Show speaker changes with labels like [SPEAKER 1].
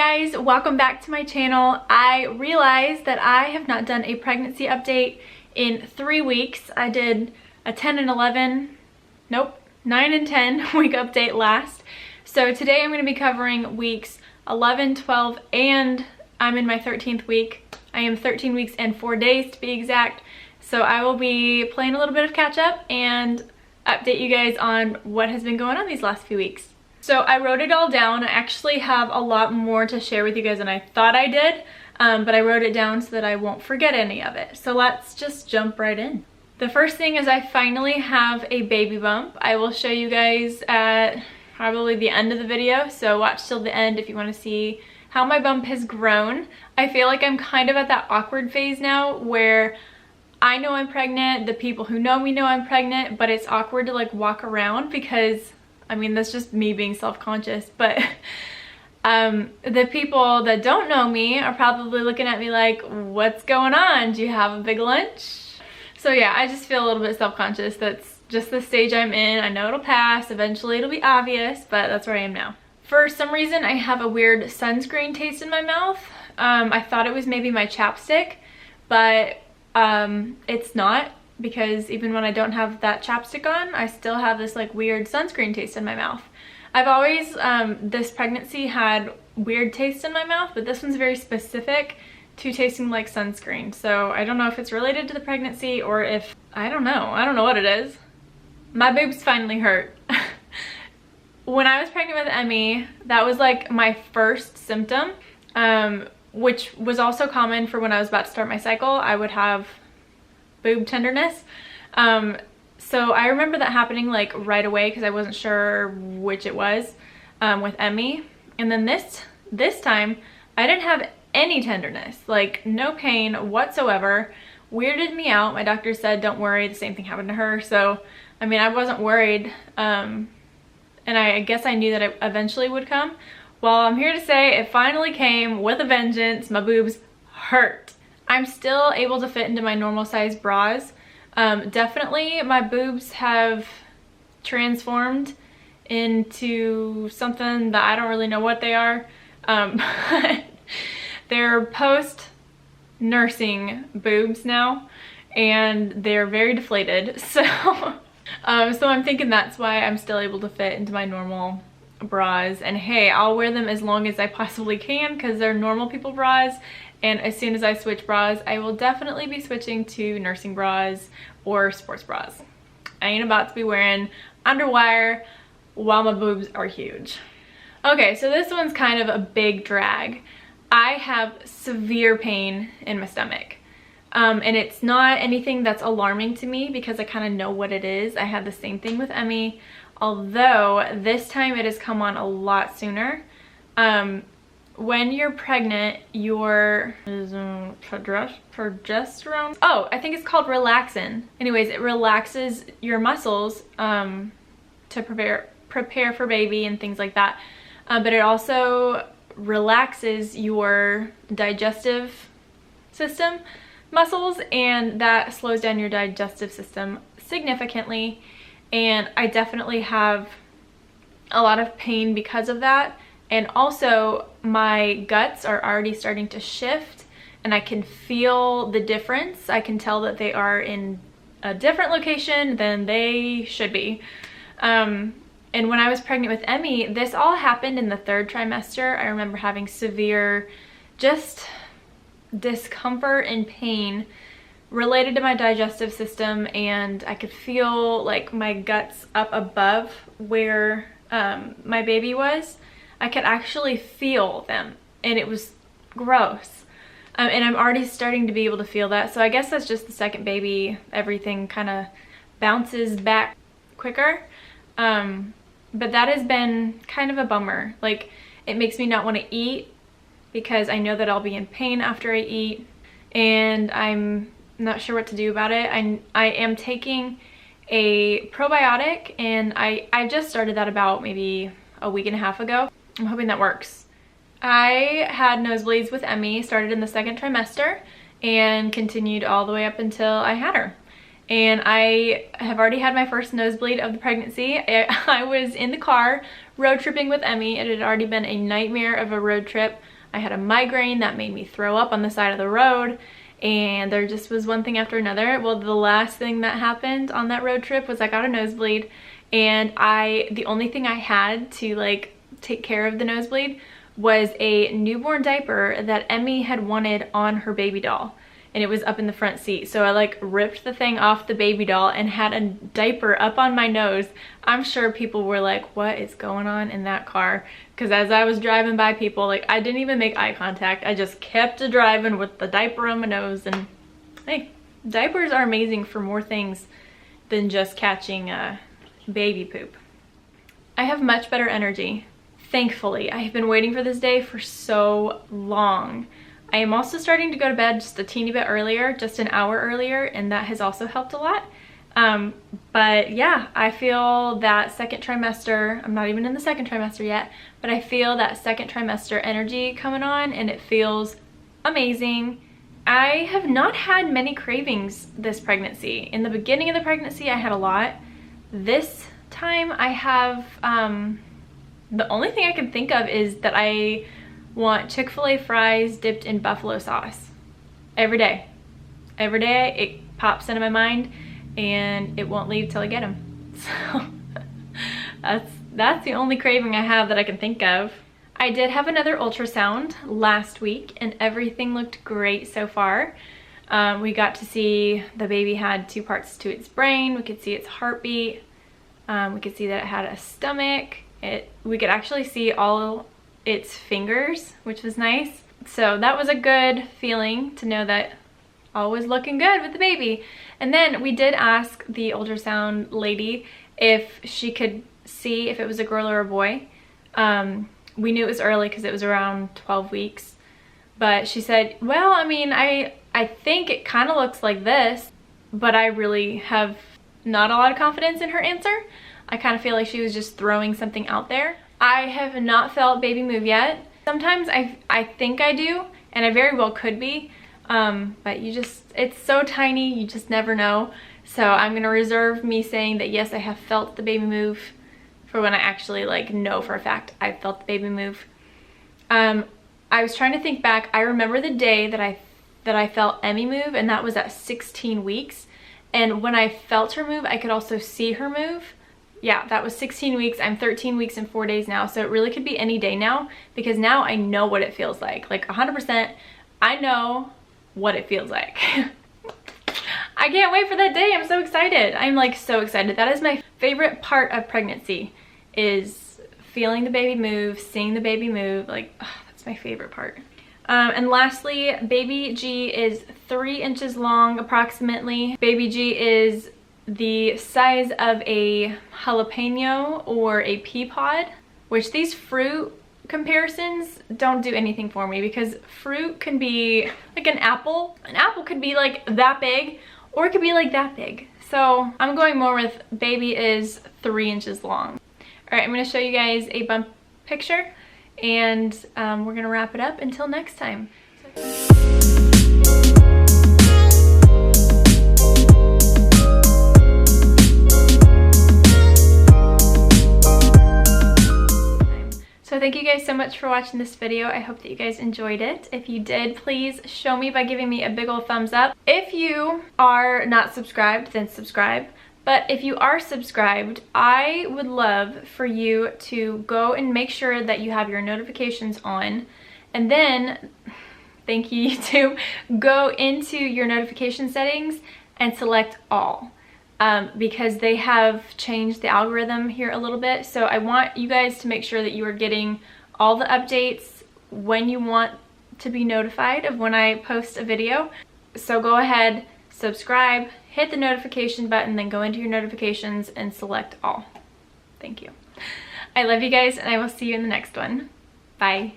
[SPEAKER 1] guys, welcome back to my channel. I realized that I have not done a pregnancy update in 3 weeks. I did a 9 and 10 week update last. So today I'm going to be covering weeks 11, 12, and I'm in my 13th week. I am 13 weeks and 4 days to be exact. So I will be playing a little bit of catch up and update you guys on what has been going on these last few weeks. So I wrote it all down. I actually have a lot more to share with you guys than I thought I did, but I wrote it down so that I won't forget any of it. So let's just jump right in. The first thing is I finally have a baby bump. I will show you guys at probably the end of the video, so watch till the end if you want to see how my bump has grown. I feel like I'm kind of at that awkward phase now where I know I'm pregnant, the people who know me know I'm pregnant, but it's awkward to like walk around because I mean, that's just me being self-conscious, but the people that don't know me are probably looking at me like, what's going on? Do you have a big lunch? So yeah, I just feel a little bit self-conscious. That's just the stage I'm in. I know it'll pass. Eventually it'll be obvious, but that's where I am now. For some reason, I have a weird sunscreen taste in my mouth. I thought it was maybe my chapstick, but it's not. Because even when I don't have that chapstick on, I still have this like weird sunscreen taste in my mouth. I've always, this pregnancy had weird taste in my mouth, but this one's very specific to tasting like sunscreen. So I don't know if it's related to the pregnancy or if, I don't know what it is. My boobs finally hurt. When I was pregnant with Emmy, that was like my first symptom, which was also common for when I was about to start my cycle. I would have boob tenderness. So I remember that happening like right away because I wasn't sure which it was with Emmy. And then this time I didn't have any tenderness, like no pain whatsoever. Weirded me out. My doctor said don't worry, the same thing happened to her. So I mean, I wasn't worried, and I guess I knew that it eventually would come. Well, I'm here to say it finally came with a vengeance. My boobs hurt. I'm still able to fit into my normal size bras. Definitely my boobs have transformed into something that I don't really know what they are. But they're post-nursing boobs now and they're very deflated. So, so I'm thinking that's why I'm still able to fit into my normal bras. And hey, I'll wear them as long as I possibly can because they're normal people bras. And as soon as I switch bras, I will definitely be switching to nursing bras or sports bras. I ain't about to be wearing underwire while my boobs are huge. Okay, so this one's kind of a big drag. I have severe pain in my stomach. And it's not anything that's alarming to me because I kind of know what it is. I had the same thing with Emmy, although this time it has come on a lot sooner. When you're pregnant, your progesterone, oh, I think it's called relaxin. Anyways, it relaxes your muscles to prepare for baby and things like that. But it also relaxes your digestive system muscles, and that slows down your digestive system significantly. And I definitely have a lot of pain because of that. And also my guts are already starting to shift and I can feel the difference. I can tell that they are in a different location than they should be. And when I was pregnant with Emmy, this all happened in the 3rd trimester. I remember having severe just discomfort and pain related to my digestive system, and I could feel like my guts up above where my baby was. I could actually feel them and it was gross. And I'm already starting to be able to feel that. So I guess that's just the second baby. Everything kind of bounces back quicker. But that has been kind of a bummer. Like, it makes me not want to eat because I know that I'll be in pain after I eat and I'm not sure what to do about it. I am taking a probiotic and I just started that about maybe a week and a half ago. I'm hoping that works. I had nosebleeds with Emmy, started in the 2nd trimester and continued all the way up until I had her. And I have already had my first nosebleed of the pregnancy. I was in the car road tripping with Emmy. It had already been a nightmare of a road trip I had a migraine that made me throw up on the side of the road, and there just was one thing after another. Well, the last thing that happened on that road trip was I got a nosebleed, and the only thing I had to like take care of the nosebleed was a newborn diaper that Emmy had wanted on her baby doll, and it was up in the front seat. So I like ripped the thing off the baby doll and had a diaper up on my nose. I'm sure people were like, what is going on in that car? Because as I was driving by people, like, I didn't even make eye contact. I just kept driving with the diaper on my nose. And hey, diapers are amazing for more things than just catching baby poop. I have much better energy. Thankfully, I have been waiting for this day for so long. I am also starting to go to bed just a teeny bit earlier, just an hour earlier, and that has also helped a lot. But yeah, I feel that second trimester, I'm not even in the second trimester yet, but I feel that second trimester energy coming on, and it feels amazing. I have not had many cravings this pregnancy. In the beginning of the pregnancy, I had a lot. This time I have, the only thing I can think of is that I want Chick-fil-A fries dipped in buffalo sauce every day. Every day it pops into my mind and it won't leave till I get them. So that's the only craving I have that I can think of. I did have another ultrasound last week and everything looked great so far. We got to see the baby had 2 parts to its brain. We could see its heartbeat. We could see that it had a stomach. We could actually see all its fingers, which was nice. So that was a good feeling to know that all was looking good with the baby. And then we did ask the ultrasound lady if she could see if it was a girl or a boy. We knew it was early because it was around 12 weeks. But she said, well, I mean, I think it kind of looks like this, but I really have not a lot of confidence in her answer. I kind of feel like she was just throwing something out there. I have not felt baby move yet. Sometimes I think I do, and I very well could be, but it's so tiny, you just never know. So I'm gonna reserve me saying that yes, I have felt the baby move for when I actually like know for a fact I felt the baby move. I was trying to think back. I remember the day that I felt Emmy move, and that was at 16 weeks. And when I felt her move, I could also see her move. Yeah, that was 16 weeks. I'm 13 weeks and 4 days now, so it really could be any day now, because now I know what it feels like. Like 100%, I know what it feels like. I can't wait for that day. I'm so excited. I'm like so excited. That is my favorite part of pregnancy, is feeling the baby move, seeing the baby move. Like, that's my favorite part. And lastly, baby G is 3 inches long approximately. Baby G is the size of a jalapeno or a pea pod, which these fruit comparisons don't do anything for me, because fruit can be like an apple. An apple could be like that big, or it could be like that big. So I'm going more with baby is 3 inches long. All right, I'm gonna show you guys a bump picture, and we're gonna wrap it up until next time. So thank you guys so much for watching this video. I hope that you guys enjoyed it. If you did, please show me by giving me a big old thumbs up. If you are not subscribed, then subscribe. But if you are subscribed, I would love for you to go and make sure that you have your notifications on. And then, thank you YouTube, go into your notification settings and select all. Because they have changed the algorithm here a little bit. So I want you guys to make sure that you are getting all the updates when you want to be notified of when I post a video. So go ahead, subscribe, hit the notification button, then go into your notifications and select all. Thank you. I love you guys, and I will see you in the next one. Bye.